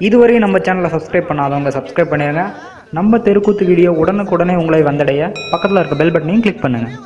இதுவரை நம்ம சேனலை சப்ஸ்கிரைப் பண்ணாதவங்க சப்ஸ்கிரைப் பண்ணிடுங்க. நம்ம தெருக்கூத்து வீடியோ உடனுக்குடனே உங்களை வந்தடைய பக்கத்தில் இருக்க பெல் பட்டனையும் கிளிக் பண்ணுங்கள்.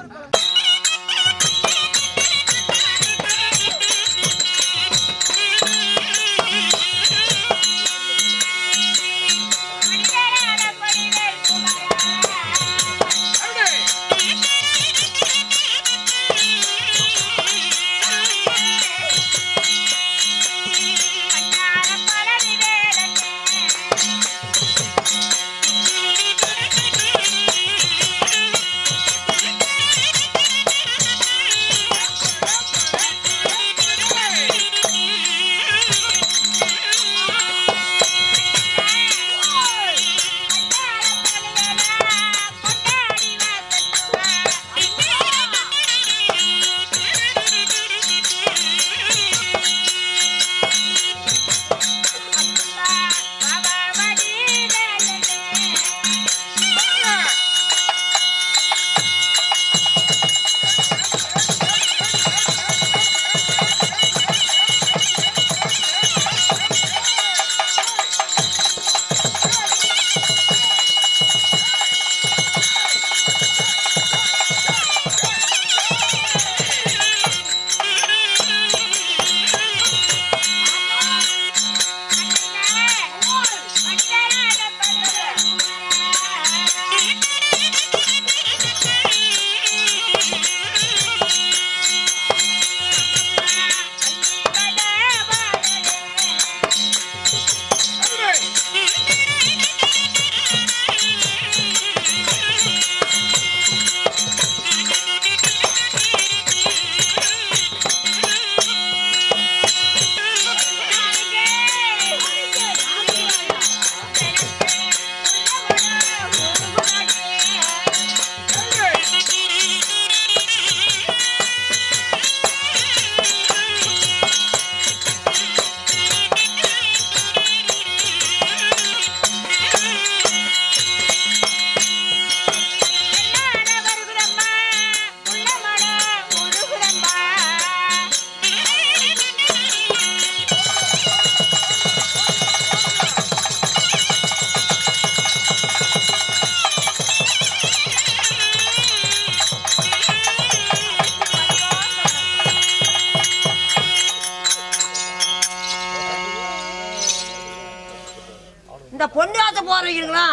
பொண்ணாத்த போறீங்களா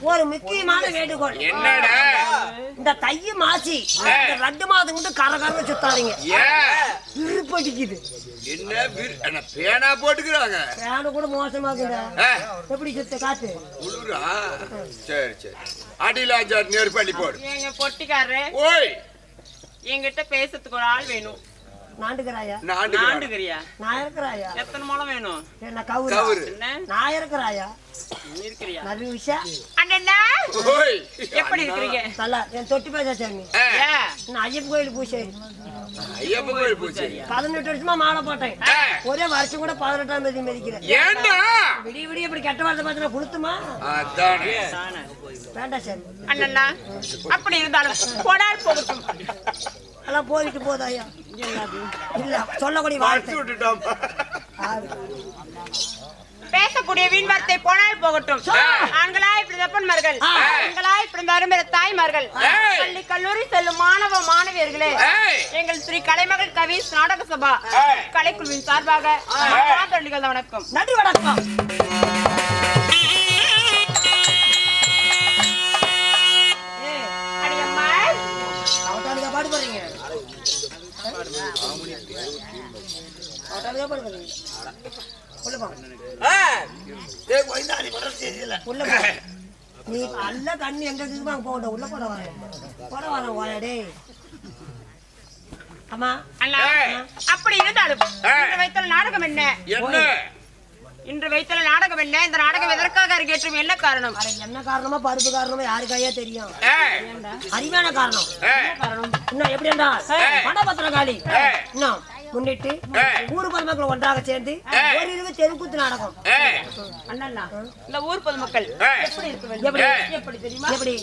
ஒரு முக்கியமான வேண்டுகோள் என்னடா இந்த தை மாசி 2 மாதம் வந்து கரகரன்னு சுத்தாதீங்க விருப்படிக்குது என்ன பேனா போட்டுக்கிறாங்க பேனா கூட மோசமாகுங்க எப்படி சுத்த காத்து உளுரா சரி சரி அடியில 5 நெருப்பள்ளி போடு எங்க பொட்டிக்காரரே ஓய் என்கிட்ட பேசுறதுக்கு ஒரு ஆள் வேணும் நாண்டுகராயா நாண்டுகரியா நான் இருக்கறாயா எத்தனை முளம் வேணும் என்ன கவுரு என்ன நான் இருக்கறாயா நீ இருக்கறியா நல்ல விஷயம் அண்ணா ஓய் எப்படி இருக்கீங்க நல்லா என் தொட்டி பேச சாமி நான் ஐயப்பன் கோயில் பூசை ஐயப்பன் கோயில் பூசை 18 வருஷமா மாலை போட்டேன் ஒரே வருஷம் கூட 18ஆம் தேதி மிதிக்கிறேன் ஏண்டா விடிய விடிய இப்படி கெட்ட வார்த்தை பார்த்தா புளுத்துமா அதானே வேண்டாம் சார் அண்ணா அப்படி இருந்தாலும் போடால் போகட்டும் எல்லாம் போயிட்டு போதாயா இல்ல சொல்லக்கூடிய வார்த்தை விட்டுட்டோம் பேசக்கூடிய வீண் வார்த்தை போனால் போகட்டும் ஆண்களாய் இப்படி தப்பன்மார்கள் பெண்களாய் இப்படி அருமையான தாய்மார்கள் பள்ளி கல்லூரி செல்லும் மாணவ மாணவியர்களே எங்கள் ஸ்ரீ கலைமகள் கவிஸ் நாடக சபா கலைக்குழுவின் சார்பாக வணக்கம் நன்றி வணக்கம் பாடு போறீங்க நீ அல்ல கண்ணு எங்க போட உள்ள போட வர வாடே அம்மா அப்படி இருந்தாலும் வைத்தல் நாடகம் என்ன இன்று வைத்தல நாடகம் என்ன இந்த நாடகம் எதற்காக அரங்கேற்றும் என்ன காரணம் என்ன காரணமா பருப்பு காரணமா யாருக்காயே தெரியும் அறிவான காரணம் இன்னும் எப்படி என்றால் பணபத்திரகாளி இன்னும் முன்னிட்டு ஊர் பொதுமக்கள் ஒன்றாக சேர்ந்து ஒரு இரவு தெருக்கூத்து நாடகம் அண்ணா இந்த ஊர் பொதுமக்கள் எப்படி இருக்க எப்படி எப்படி தெரியுமா எப்படி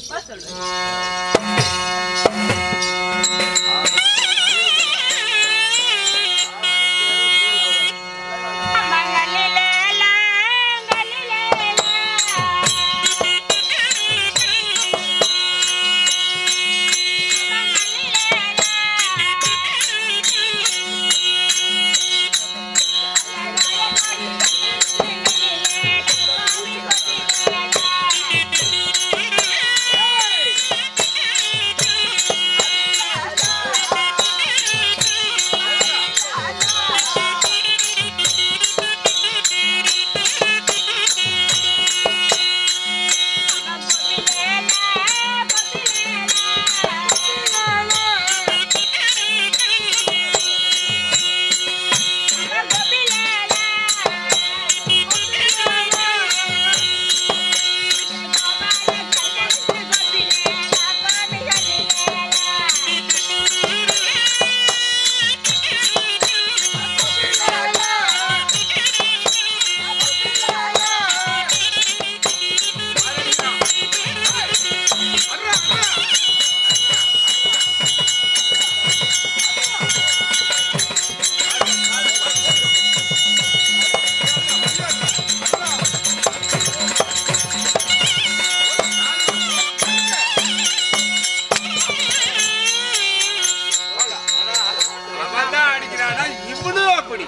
அப்படி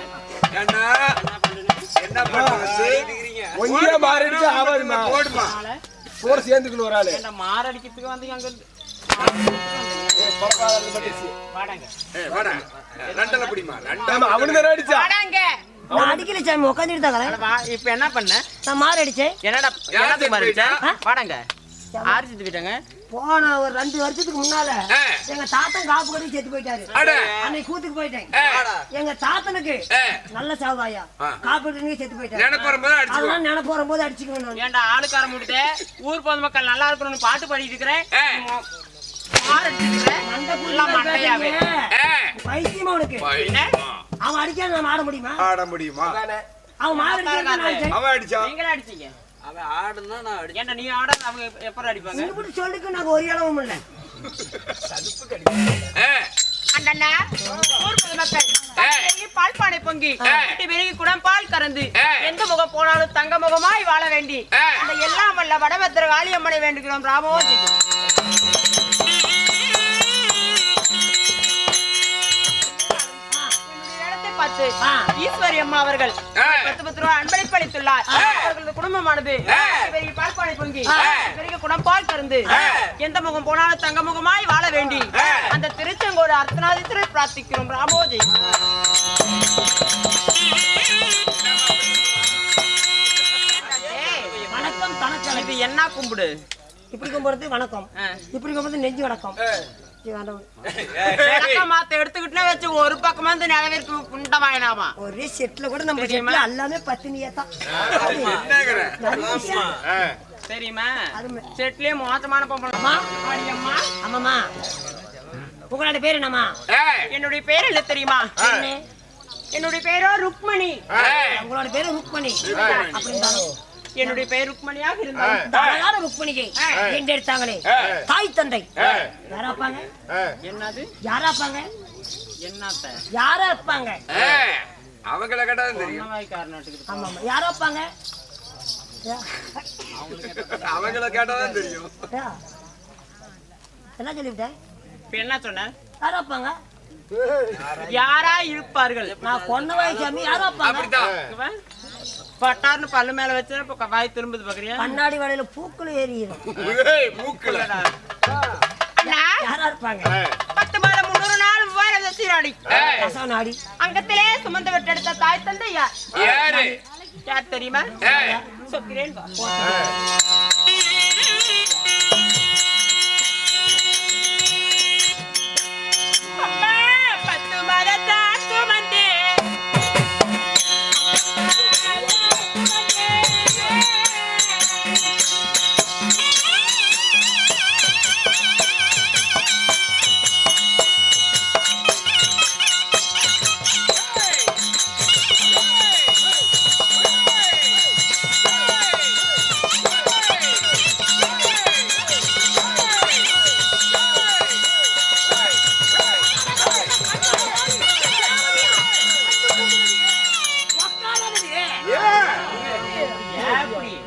ஏன்னா என்ன பண்றது ஒங்கிய மாறிடுச்சு ஆவாதுமா போடுமா போற சேர்ந்துக்கணும் ஒரு ஆளு என்ன மாரடிக்கிறதுக்கு வந்து அங்க வாடா ரெண்டல பிடிமா ரெண்டல அவனு தானே அடிச்சா வாடாங்க நான் அடிக்கல சாமி உட்காந்துட்டு தான் வா இப்போ என்ன பண்ண நான் மாறு அடிச்சேன் என்னடா என்னது மாரடிச்சா வாடாங்க ஆறு செத்து போயிட்டாங்க போன ஒரு 2 வருஷத்துக்கு முன்னால எங்க தாத்தன் காப்பு கட்டி செத்து போயிட்டாரு அன்னைக்கு கூத்துக்கு போயிட்டேன் எங்க தாத்தனுக்கு நல்ல சாவாயா காப்பு கட்டி செத்து போயிட்டாரு அதெல்லாம் நினைப்பு வரும்போது அடிச்சுக்கணும் ஏன்டா ஆளுக்கார முடிட்டு ஊர் பொதுமக்கள் நல்லா இருக்கணும்னு பாட்டு பாடிட்டு இருக்கிறேன் பைத்தியமா உனக்கு அவன் அடிக்காத நம்ம ஆட முடியுமா ஆட முடியுமா அவன் மாறு அவன் அடிச்சான் நீங்களே அடிச்சீங்க அவன் ஆடுனா நான் அடி ஏன்டா நீ ஆடாத அவங்க எப்பற அடிப்பாங்க இப்படி சொல்லிக்கு நான் ஒரு இடமும் இல்ல அண்ணா ஊர் பொதுமக்கள் பால் பானை பொங்கி பெருகி குடம் பால் கறந்து எந்த முகம் போனாலும் தங்க முகமாய் வாழ வேண்டி அந்த எல்லாம் வல்ல வடபத்திர காளியம்மனை வேண்டுகிறோம் ராமோஜி ஈஸ்வரி அம்மா அவர்கள் 10 ரூபாய் அன்பளிப்பு அளித்துள்ளார். அவர்களது குடும்பமானது பெரிய பால்பானை பொங்கி பெரிய குடம் பால் கறந்து எந்த முகம் போனாலும் தங்க முகமாய் வாழ வேண்டி அந்த திருச்செங்கோடு அர்த்தநாதீஸ்வரரை பிரார்த்திக்கிறோம் ராமோஜி. வணக்கம் தனக்கு இது என்ன கும்பிடு இப்படி கும்பிடுறது வணக்கம் இப்படி கும்பிடுறது நெஞ்சு வணக்கம் எடுத்துக்கிட்டே வச்சு ஒரு பக்கமா இருந்து நிலவிற்கு புண்டமாயினாமா ஒரே செட்ல கூட நம்ம செட்ல எல்லாமே பத்தினியா தான் தெரியுமா செட்லயே மோசமான பொம்பளை ஆமாமா உங்களோட பேரு என்னமா என்னுடைய பேர் என்ன தெரியுமா என்னுடைய பேரோ ருக்மணி உங்களோட பேரு ருக்மணி அப்படின்றாலும் என்னுடைய பெயர் ருக்மணியாக இருந்தாலும் அழகான ருக்மணிக்கு ரெண்டு எடுத்தாங்களே தாய் தந்தை யாராப்பாங்க என்னது யாராப்பாங்க என்னத்த யாரா இருப்பாங்க அவங்கள கேட்டா தெரியும் ஆமா ஆமா யாராப்பாங்க அவங்கள கேட்டாதான் தெரியும் என்ன சொல்லிவிட்டேன் இப்ப என்ன சொன்ன யாராப்பாங்க யாரா இருப்பார்கள் நான் கொன்ன வயசாமி யாராப்பாங்க பட்டார்னு பல்லு மேல வச்சு இப்ப வாய் திரும்புது பாக்குறியா கண்ணாடி வலையில பூக்கள் ஏறிடும் மூக்குல யாரா இருப்பாங்க 10 மாதம் 300 நாள் வேற சீராடி நாடி அங்கத்திலே சுமந்து விட்டெடுத்த தாய் தந்தை யாரு யார் தெரியுமா சொல்கிறேன் அம்மா 10 மாதத்தா சுமந்தே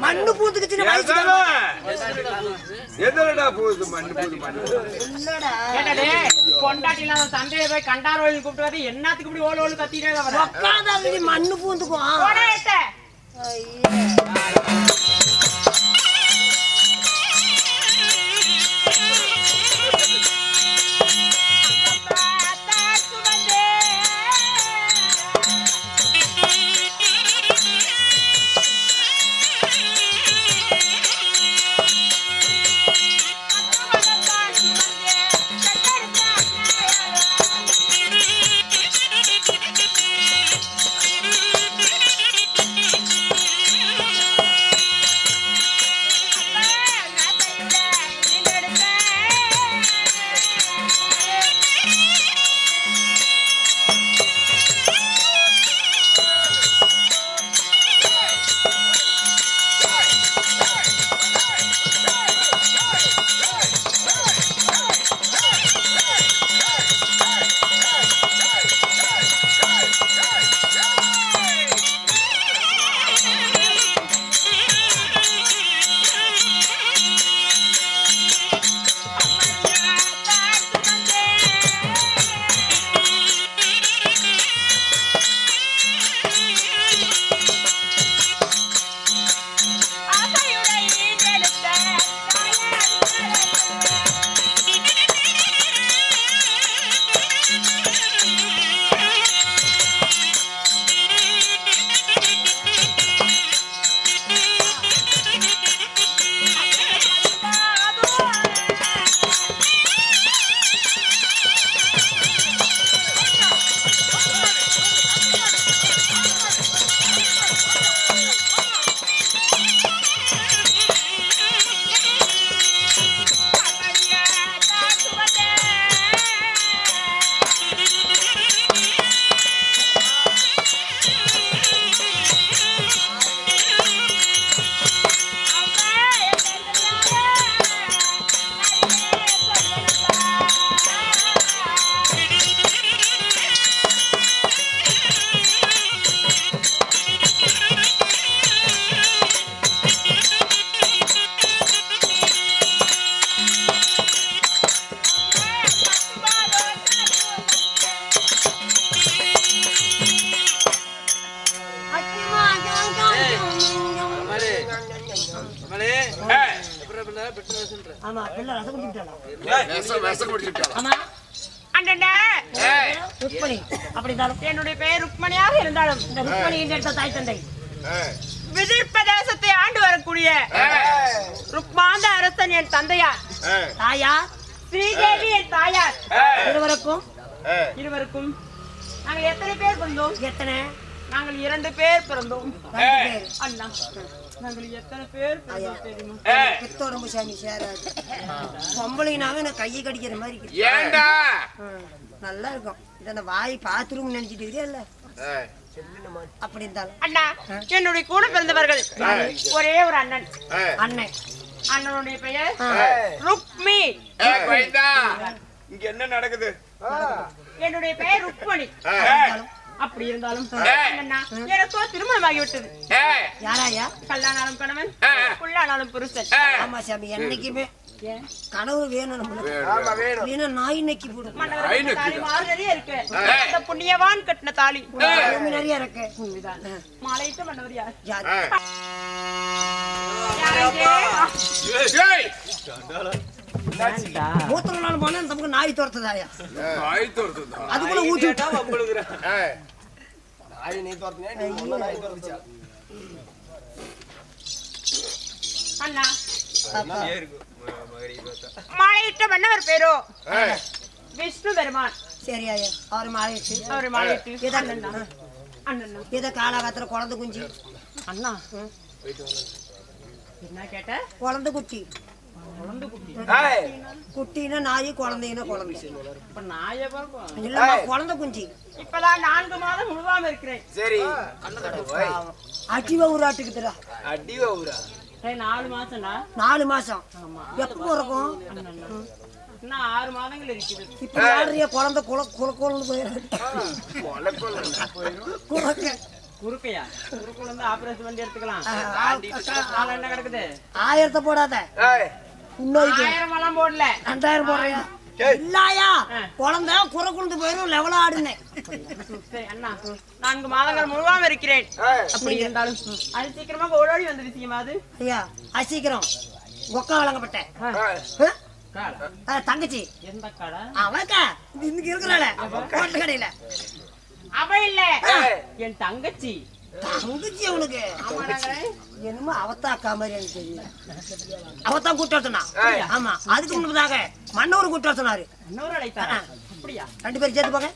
மண்ணு பூத்துக்கு எதடா போகுது மண்ணு போகுது மண்ணு பொண்டாட்டில சந்தையை போய் கண்டார் கோயில் கூப்பிட்டு என்னத்துக்கு இப்படி ஓடு ஓடு கத்திட்டே மண்ணு பூந்துக்கும் ஆமா பிள்ளை ரசம் குடிச்சுட்டாளா விஷம் குடிச்சுட்டாளா? ஆமா அண்ணா ருக்மணி அப்படி இருந்தாலும் என்னுடைய பெயர் ருக்மணியாக இருந்தாலும் இந்த ருக்மணி எடுத்த தாய் தந்தை விதிர் பிரதேசத்தை ஆண்டு வரக்கூடிய ருக்மாந்த அரசன் என் தந்தையார், தாயா ஸ்ரீதேவி என் தாயார். இருவருக்கும் நாங்கள் எத்தனை பேர் பிறந்தோம்? எத்தனை? நாங்கள் 2 பேர் பிறந்தோம். 2 பேர். அண்ணா நாங்கள் எத்தனை பேர் பிறந்தோம் தெரியுமா? பெத்தோரம்பு சாமி சேராது பொம்பளைனாவே நான் கையை கடிக்கிற மாதிரி இருக்கு. ஏண்டா நல்லா இருக்கும். இதை அந்த வாய் பாத்ரூம் நினைச்சிட்டு இருக்கே இல்ல அப்படி இருந்தாலும் அண்ணா என்னுடைய கூட பிறந்தவர்கள் ஒரே ஒரு அண்ணன். அண்ணன் அண்ணனுடைய பெயர் ருக்மி. இங்க என்ன நடக்குது? என்னுடைய பெயர் ருக்மணி. அப்படி இருந்தாலும் அண்ணா எனக்கோ திருமணமாகிவிட்டது. யாராயா? கல்லானாலும் கணவன், புல்லானாலும் புருஷன். ஆமா சாமி என்னைக்குமே கனவு வேணும் நம்மளுக்கு. வேணும் நாய் நக்கி போடும். மன்னவருக்கு தாலி மாறு நிறைய இருக்கு. அந்த புண்ணியவான் கட்டின தாலி நிறைய இருக்கு. மாலையிட்ட மன்னவர் யார்? யாரு? மூத்திர நாள் போனா நமக்கு நாய் துரத்துதாயா? அதுக்குள்ள ஊத்தி விட்டா அண்ணா மாலையிட்ட மன்னவர் பேரோ விஷ்ணு பெருமான். சரி ஐயா அவர் மாலையிட்டு அவர் மாலையிட்டு அண்ணன் இதை காலகாலத்துல குழந்தை குஞ்சு அண்ணா என்ன கேட்ட? குழந்தை குட்டி. குட்டினா நாய், குழந்தைன்னா குழந்தை. இப்ப நாய பாப்போம் இல்லம்மா குழந்தை குஞ்சு. இப்பதான் 4 மாதம் முழுவாம இருக்கிறேன். சரி அடிவ ஊராட்டுக்குதுடா. 4 மாசம்டா. 4 மாசம் எப்ப பிறக்கும்? இன்னும் 6 மாதங்கள் இருக்குது. இப்ப யாருடைய குழந்தை குலக்குழந்து போயிடும். குறுக்கையா? குறுக்குள்ள இருந்து ஆபரேஷன் பண்ணி எடுத்துக்கலாம். என்ன கிடக்குது? 1000 போடாத. இன்னொரு 1000 எல்லாம் போடல. 2000 போடுறியா? இல்லையா குழந்தை குலக்குழந்து போயிடும். லெவலா ஆடுனேன். சரி அண்ணா 4 மாதங்கள் முழுவாம இருக்கிறேன். அப்படி இருந்தாலும் அது சீக்கிரமாக ஓடோடி வந்து விஷயமா? அது ஐயா அசீக்கிரம் ஒக்கா வழங்கப்பட்டேன் தங்கச்சி. எந்த கடை? அவக்கா இன்னைக்கு இருக்கிறாள கோட்டை கடையில. அவ இல்ல என் தங்கச்சி. தங்கச்சி அவனுக்கு என்னமோ அவத்தா அக்கா மாதிரி எனக்கு தெரியல. அவத்தான் கூட்டு சொன்னா. ஆமா அதுக்கு முன்னதாக மன்னவர் கூட்டு சொன்னாரு. இன்னொரு அழைத்தாரா? அப்படியா? 2 பேரும் சேர்த்து போங்க.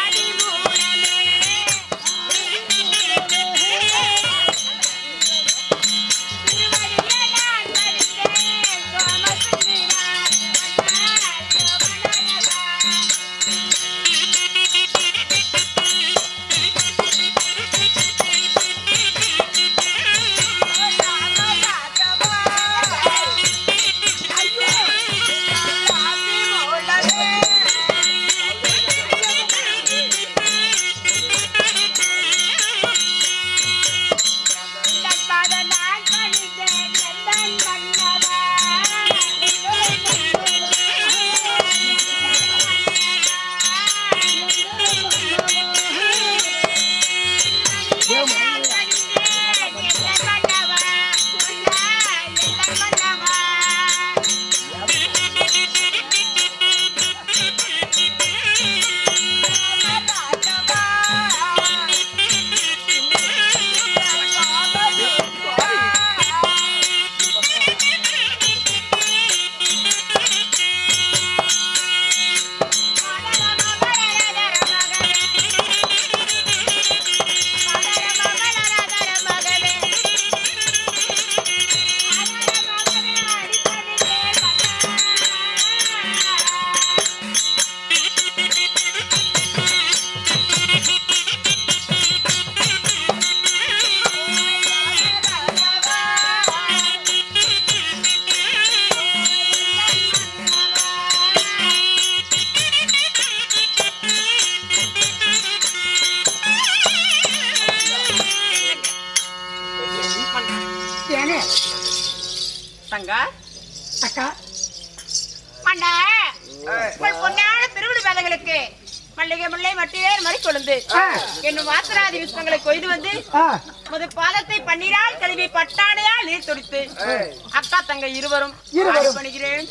ஆடி ஏங்க தங்கா அக்கா அண்ணா உங்கள் பொன்னான திருவிழி வேலைகளுக்கு மல்லிகை முல்லை மட்டிவேர் மறி கொழுந்து என்னும் வாசராதி விஷ்ணங்களை கொய்து வந்து முது பாதத்தை பன்னீரால் கழுவி பட்டாடையால் நீர் துடித்து அக்கா தங்க இருவரும் பண்ணுகிறேன்.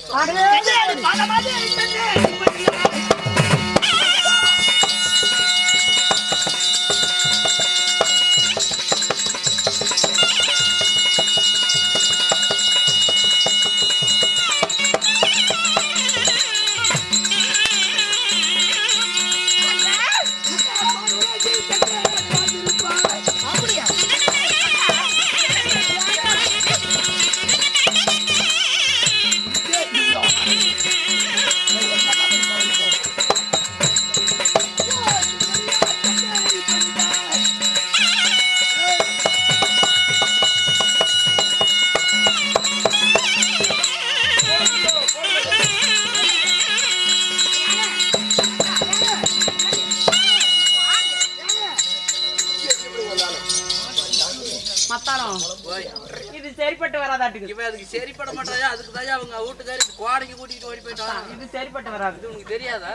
இது சரிப்பட்டு வராதாட்டுக்கு. இவன் அதுக்கு சரிப்பட மாட்டாயா? அதுக்கு தான் அவங்க வீட்டுக்காரி கோடைக்கு கூட்டிட்டு ஓடி போயிட்டான். இது சரிப்பட்டு வராது. இது உனக்கு தெரியாதா?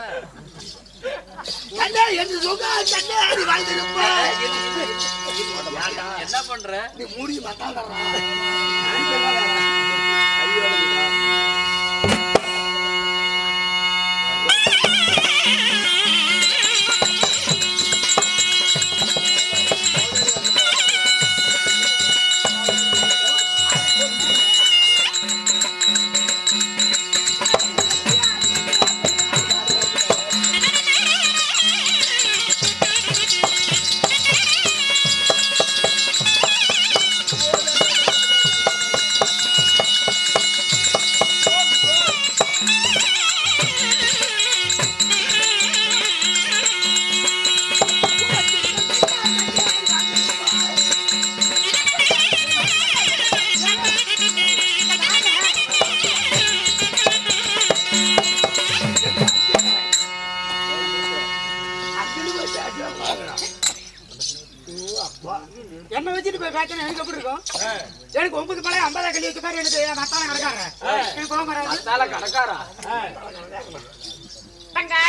என்ன பண்ற? நீ மூடி மாட்டாடா. என்ன வச்சுட்டு போய் பேச்சனை எனக்கு எப்படி இருக்கும்? எனக்கு 9 பழைய 50 கல்லி வச்சுக்காரு. எனக்கு மத்தான கிடக்காரு. எனக்கு கோபம் வராது. கடக்காரா தங்கா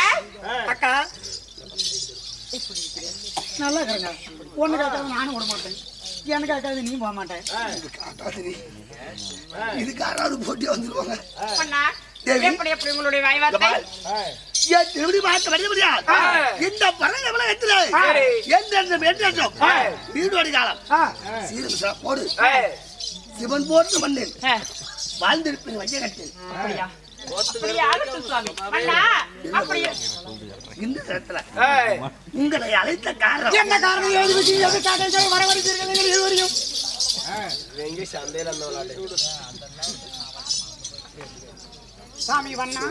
அக்கா நல்லா இருக்கிறேங்க. ஒண்ணு கேட்காது நானும் விட மாட்டேன். எனக்கு கேட்காது நீ போக மாட்டேன். இதுக்கு யாராவது போட்டி வந்துருவாங்க. அண்ணா எப்படி எப்படி உங்களுடைய வாய்வார்த்தை? திரும்பி பார்க்க வர முடியாது. இந்த பழங்க விளக்கத்துல வீடு காலம் சீரம் போடு சிவன் போட்டு மண்ணில் வாழ்ந்திருப்பேன் வைய கட்டில். அப்படியே ஆகட்டும் சுவாமி. அண்ணா அப்படியே இந்த இடத்துல உங்களை அழைத்த காரணம் என்ன காரணம்? எதுக்காக வர வரைக்கும் சந்தையில சாமி வண்ணா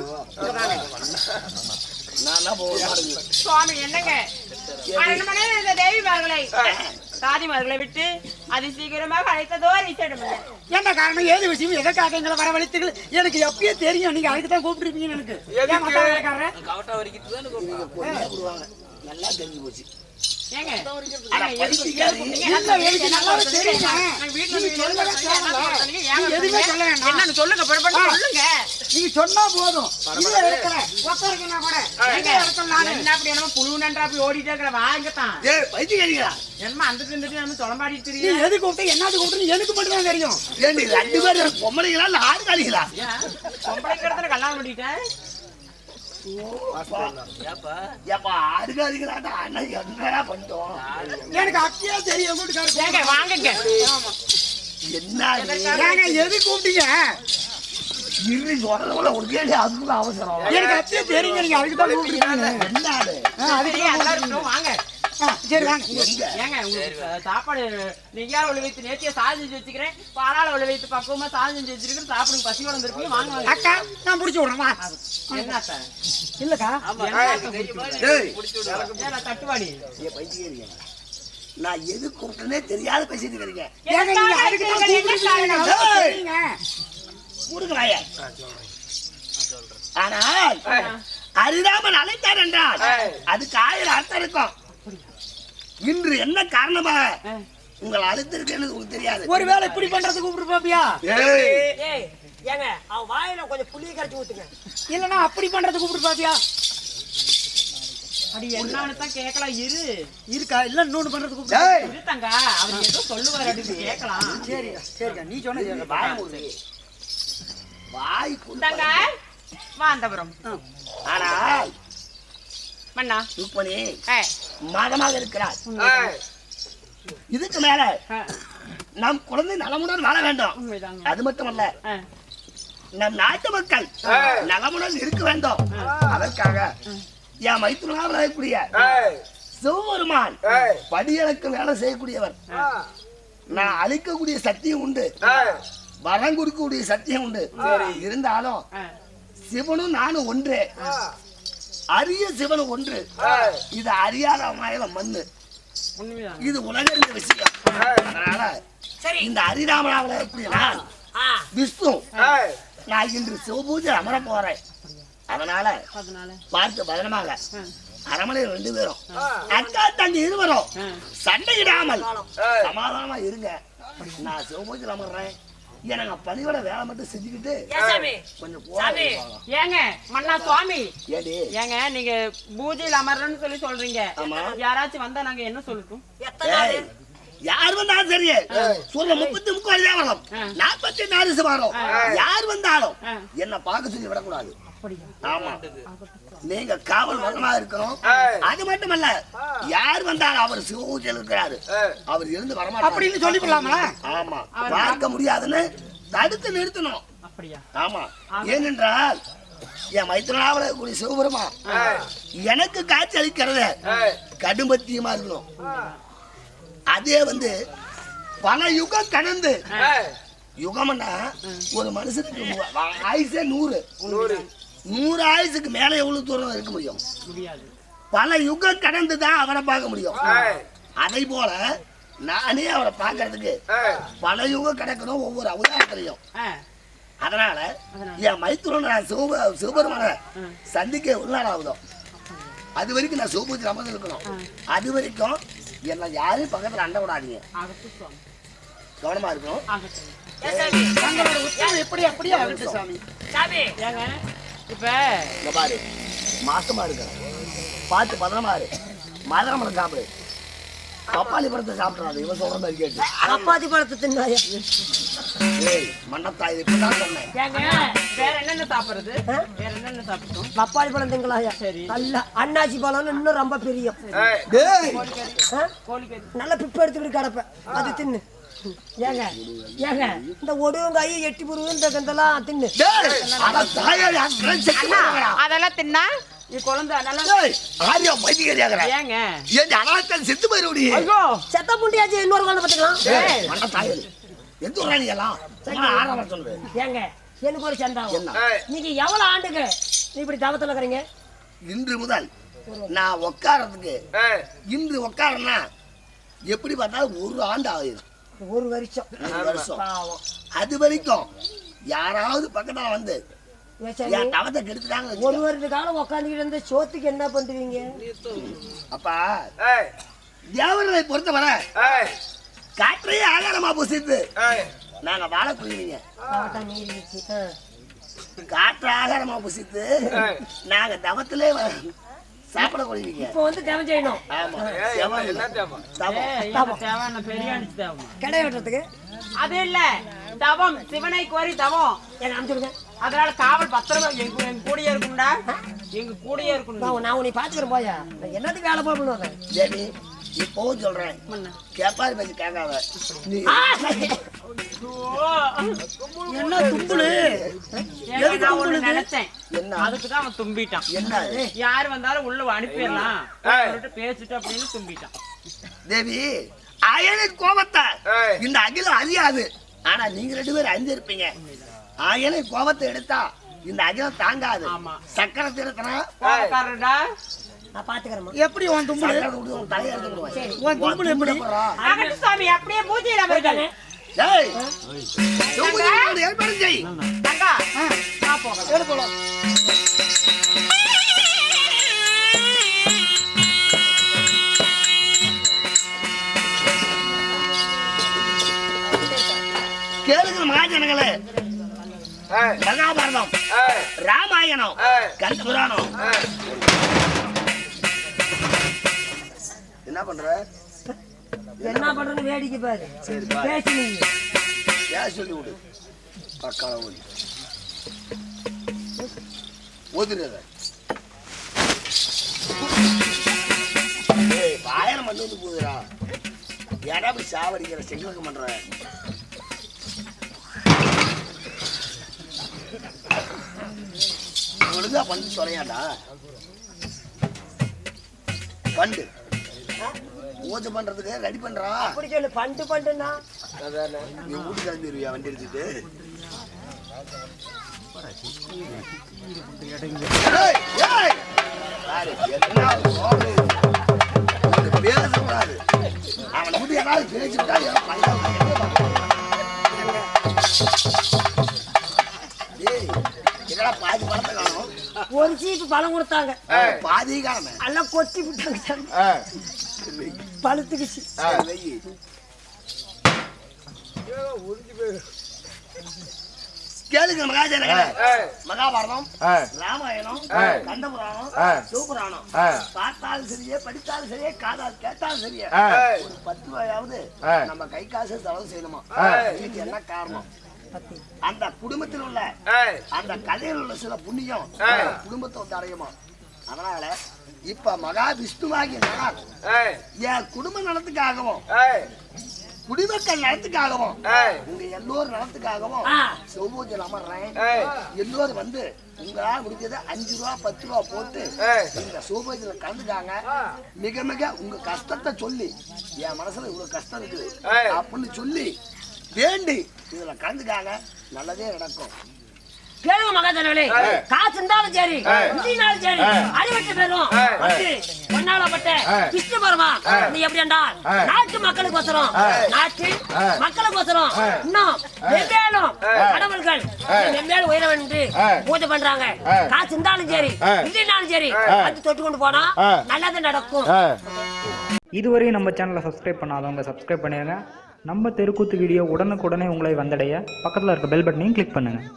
சுவாமி என்னங்க அரண்மனை இந்த தேவிமார்களை தாதிமார்களை விட்டு அது சீக்கிரமாக அழைத்ததோ விசேடம் இல்லை. என்ன காரணம்? ஏது விஷயம்? எதற்காக எங்களை வரவழைத்தீர்கள்? எனக்கு எப்பயே தெரியும். நீங்க அதுக்கு தான் கூப்பிட்டுருப்பீங்கன்னு எனக்கு. ஏன் மத்தான கிடக்காரன் கவட்டா வரைக்கும் தான் கூப்பிடுவாங்க. நல்லா தெரிஞ்சு போச்சு. ஏங்க என்னன்னு சொல்லுங்க சொல்லுங்க. நீங்க சொன்னா போதும். என்ன அப்படி என்னமோ புழு நன்றா அப்படி ஓடிட்டே இருக்கிற வாங்கத்தான் என்னமா அந்த நம்ம தொலைமாடி தெரியும். எது கூப்பிட்டு என்ன கூப்பிட்டு எனக்கு மட்டும் தான் தெரியும். ரெண்டு பேரும் பொம்பளைங்களா இல்ல ஆடுகாலிகளா? பொம்பளை கிடத்துல கல்யாணம் பண்ணிட்டேன். எனக்கு அத்தியா தெரியும். வாங்க என்ன எது கூப்பிட்டீங்க? அவசரம் எனக்கு அத்தியா தெரியுங்க. நீங்க அதுக்கு தான் கூப்பிட்டீங்க. வாங்க சரி வாங்க. ஏங்க உங்களுக்கு சாப்பாடு நெய்யால ஒளி வைத்து நேத்திய சாதம் செஞ்சு வச்சுக்கிறேன். பாலால ஒளி வைத்து பக்குவமா சாதம் செஞ்சு வச்சிருக்கேன். சாப்பிடுங்க, பசியோட வந்திருப்பீங்க. வாங்க வாங்க. அக்கா நான் புடிச்சு விடுறேன். வா. என்ன சார்? இல்லக்கா தட்டுவாடி நான் எது கூப்பிட்டனே தெரியாத பேசிட்டு இருக்கீங்க. ஆனால் அறியாமல் அழைத்தார் என்றால் அதுக்கு 1000 அர்த்தம் இருக்கும். இன்று என்ன காரணமாக உங்களை அழுத்திருக்கேன்னு உங்களுக்கு தெரியாது. ஒருவேளை இப்படி பண்றதுக்கு கூப்பிட்டு பாப்பியா? ஏய், ஏய் ஏங்க அவ வாயில கொஞ்சம் புளிய கரைச்சி ஊத்துங்க. இல்லன்னா அப்படி பண்றதுக்கு கூப்பிட்டு பாப்பியா? அடி என்னன்னு தான் கேட்கலாம் இரு. இருக்கா இல்ல இன்னொன்னு பண்றதுக்கு கூப்பிட்டு ஏய், இரு தங்கா, அவர் ஏதோ சொல்லுவார் அடி கேட்கலாம். சரி சரிக்கா நீ சொன்ன வாய் மூடு. வாய் குடு. தங்கா வா அந்தபுரம். ஆனால் மன்னா ருக்மணி ஏய் மதமாக இருக்கிறார். இதுக்கு மேல நம் குழந்தை நலமுடன் வாழ வேண்டும். உண்மைதாங்க. அது மட்டுமல்ல, நம் நாட்டு மக்கள் நலமுடன் இருக்க வேண்டும். அதற்காக என் மைத்துனாக வரக்கூடிய சிவபெருமான் படியளக்கு வேலை செய்யக்கூடியவர். நான் அழிக்கக்கூடிய சக்தியும் உண்டு, வரம் கொடுக்கக்கூடிய சக்தியும் உண்டு. இருந்தாலும் சிவனும் நானும் ஒன்று, அரிய சிவனும் ஒன்று. இது அறியாத மாய மண்ணு, உண்மைதான். இது உலக விஷயம். அதனால சரி இந்த ஹரிராமனாவில எப்படின்னா விஷ்ணு நான் இன்று சிவபூஜை அமர போறேன். அதனால பார்த்து பதனமாக அரமனை 2 பேரும் அக்கா தங்கி இருவரும் சண்டையிடாமல் சமாதானமா இருங்க. நான் சிவபூஜை அமர்றேன். எனக்கு பணியோட வேலை மட்டும் செஞ்சுக்கிட்டு கொஞ்சம் போறாங்க. ஏங்க மன்னா சுவாமி, ஏடி ஏங்க நீங்க பூஜையில் அமர்றன்னு சொல்லி சொல்றீங்க. ஆமா. யாராச்சும் வந்தா நாங்க என்ன சொல்லட்டும்? ஏய், யார் வந்தாலும் சரி சொல்ல 33 தேவரம் 44 சிவாரம் யார் வந்தாலும் என்ன பார்க்க சொல்லி விடக்கூடாது. ஆமா, நீங்க காவல் வசமா இருக்கணும். அது மட்டுமல்ல, யார் வந்தாலும் அவர் சிவபூஜையில் இருக்கிறாரு, அவர் இருந்து வரமாட்டார் அப்படின்னு சொல்லி போடலாமா? ஆமா, பார்க்க முடியாதுன்னு தடுத்து நிறுத்தணும். அப்படியா? ஆமா, ஏனென்றால் என் மைத்திரனாவல கூடிய சிவபெருமா எனக்கு காட்சி அளிக்கிறது கடும்பத்தியமா இருக்கணும். அதே வந்து பல யுகம் கடந்து, யுகம்னா ஒரு மனுஷனுக்கு ஆயுசே 100 ஆயுசுக்கு மேல எவ்வளவு தூரம் இருக்க முடியும்? முடியாது. பல யுகம் கடந்துதான் அவரை பார்க்க முடியும். அதே போல நானே அவரை பார்க்கறதுக்கு பல யுகம் கிடக்கணும் ஒவ்வொரு அவதாரத்திலையும். அதனால என் மைத்துரன் நான் சிவபெருமான சந்திக்க உள்நாள் ஆகுதோம். அது வரைக்கும் நான் சிவபூஜை அமர்ந்து இருக்கணும். அது வரைக்கும் என்ன யாரும் பக்கத்துல அண்ட விடாதீங்க, கவனமா இருக்கணும். தங்களோட உத்தரவு எப்படி அப்படியே ஆகட்டும் சாமி. ஏங்க இப்ப இங்க பாரு, மாசமா இருக்க பார்த்து பதனமா இரு. மதுரமரம் சாப்பிடு, பப்பாளி பழத்தை சாப்பிட்றாரு. இவன் சொல்ற மாதிரி கேட்டு சப்பாத்தி பழத்தை தின்னாயா? ஏய் மண்ணத்தாய், இப்பதான் சொன்னேன். ஏங்க வேற என்னென்ன சாப்பிடுறது? வேற என்னென்ன சாப்பிட்டோம்? பப்பாளி பழம் திங்களாயா? சரி. நல்ல அண்ணாச்சி பழம்னு இன்னும் ரொம்ப பெரிய டேய், கோழிக்கறி நல்ல பிப்பு எடுத்துக்கிட்டு கிடப்பேன், அது தின்னு. ஏங்க ஏங்க இந்த ஒடுங்காய் எட்டி புருவு இதெல்லாம் தின்னு. டேய், அட தாயாரி அக்கறம் செத்து போறடா. அதெல்லாம் தின்னா நீ குழந்தை நல்லா. டேய், ஆரியா பைத்தியக்காரியாங்கற. ஏங்க ஏன் அனாத்தன் செத்து போயிடுடி. ஐயோ செத்த புண்டியாச்சு இன்னொரு குழந்தை பார்த்துக்கலாம். டேய், மண்ணத்தாய் எந்த ஊரா நீ எல்லாம்? சும்மா ஆறாம சொல்லு. ஏங்க எனக்கு ஒரு சந்தாவும். என்ன? நீங்க எவ்வளவு ஆண்டுக்கு நீ இப்படி தவத்துல இருக்கிறீங்க? இன்று முதல் நான் உட்காரத்துக்கு, இன்று உட்காரனா எப்படி பார்த்தாலும் 1 ஆண்டு ஆகுது. 1 வருஷம். 1 வருஷம். பாவம். அது வரைக்கும் யாராவது பக்கத்துல வந்து ஏசாமி, என் தவத்தை கெடுத்துட்டாங்க. 1 வருட காலம் உட்காந்துக்கிட்டு இருந்த சோத்துக்கு என்ன பண்ணுவீங்க? அப்பா தேவர்களை பொறுத்தவரை காற்றையே ஆகாரமா புசித்து நாங்க வாழக்கூடியவங்க. பாவத்தா மீறிடுச்சு. காற்று ஆகாரமா புசித்து நாங்க தவத்திலே சாப்பிடக்கூடியவங்க. இப்போ வந்து தவம் செய்யணும். ஆமா, தவம். தேவையான பெரிய தேவை கடை வெட்டுறதுக்கு அது இல்ல தவம், சிவனை கோரி தவம். என்ன அனுப்பிச்சுடுங்க. அதனால காவல் பத்திரமா எங்க கூடயே இருக்கும்டா, எங்க கூடயே இருக்கணும். நான் உன்னை பாத்துக்கிறேன் போயா. நான் என்னத்துக்கு வேலை போகணும்? ஜெனி, இப்பவும் சொல்றேன், கேப்பாரு பேசி கேட்காத. நீ என்ன தும்புளு? நான் ஒண்ணு நினைச்சேன், என்ன அதுக்குதான் அவன் தும்பிட்டான். என்ன யாரு வந்தாலும் உள்ள அனுப்பிடலாம் பேசிட்டு அப்படின்னு தும்பிட்டான். தேவி, அயனின் கோபத்தை இந்த அகிலம் அறியாது. ஆனா நீங்க 2 பேரும் அறிஞ்சிருப்பீங்க. அயனின் கோபத்தை எடுத்தா இந்த அகிலம் தாங்காது. சக்கரத்தை எடுத்தனா கோபக்காரடா. நான் பாத்துக்கிறேன். எப்படி உன் தும்புளு? தலையை எடுத்து விடுவேன். உன் தும்புளு எப்படி? அகட்டு சாமி அப்படியே பூஜையில போயிட்டாங்க. ஏய், சும்மா ஏற்பாடு செய். தங்கா நான் போகலாம். கேளுங்க மகாஜனங்களே, மகாபாரதம், ராமாயணம், கந்த புராணம். என்ன பண்ற? என்ன பண்றேன்னு வேடிக்கை பாரு. பேசி நீங்க ஏன் சொல்லி விடு. பக்கால ஓடி ஓதுறத ஆயிரம் மணி வந்து போகுதுடா. ஏடா அப்படி சாவடிக்கிற செங்களுக்கு பண்ற? ஒழுங்கா பண்ணி சொல்லையாடா. பண்டு பூஜை பண்றதுக்கு ரெடி பண்றா. அப்படி சொல்லு. பண்டு பண்டுன்னா நீ வீட்டு கிளம்பிடுவியா வண்டி எடுத்துட்டு? பேசக்கூடாது. அவனை விட்டு ஏதாவது பேசிட்டா என்னடா பாதி பழத்தை காணும். ஒரு சீப்பு பழம் கொடுத்தாங்க, பாதி காண எல்லாம் கொட்டி விட்டாங்க. பழுத்துக்குச்சு. கேளுங்க மகாஜனங்களே, மகாபாரதம், ராமாயணம், கந்தபுராணம், சிவபுராணம் பார்த்தாலும் சரியே, படித்தாலும் சரியே, காதால் கேட்டாலும் சரியே, ஒரு 10 ரூபாயாவது நம்ம கை காசு செலவு செய்யணுமா? இதுக்கு என்ன காரணம்? அந்த குடும்பத்தில் உள்ள அந்த கதையில் உள்ள சில புண்ணியம் குடும்பத்தை வந்து அடையுமா? அதனால இப்ப மகா விஷ்ணுவாகிய நான் என் குடும்ப நலத்துக்காகவும் குடிமக்கள் நலத்துக்காகவும் உங்க எல்லோரும் நலத்துக்காகவும் சிவபூஜையில் அமர்றேன். எல்லோரும் வந்து உங்களால் முடிஞ்சது 5 ரூபா 10 ரூபா போட்டு இந்த சிவபூஜையில கலந்துக்காங்க. மிக மிக உங்க கஷ்டத்தை சொல்லி, என் மனசுல இவ்வளவு கஷ்டம் இருக்குது அப்படின்னு சொல்லி வேண்டி இதுல கலந்துக்காங்க. நல்லதே நடக்கும். கேளுங்க மகாஜனங்களே, காசு இருந்தாலும் சரி, இல்லைனாலும் சரி, அடிபட்டு போயிடும். பொன்னாலப்பட்ட விஷ்ணு பரமா நீ எப்படி என்றால் நாட்டு மக்களுக்கோசரம், நாட்டு மக்களுக்கோசரம் இன்னும் வெவ்வேறும் கடவுள்கள் வெவ்வேறு உயர என்று பூஜை பண்றாங்க. காசு இருந்தாலும் சரி, இல்லைனாலும் சரி, அது தொட்டு கொண்டு போனா நல்லது நடக்கும். இதுவரையும் நம்ம சேனலை சப்ஸ்கிரைப் பண்ணாதவங்க சப்ஸ்கிரைப் பண்ணிடுங்க. நம்ம தெருக்கூத்து வீடியோ உடனுக்குடனே உங்களை வந்தடைய பக்கத்தில் இருக்க பெல் பட்டனையும் கிளிக் பண்ணுங்கள்.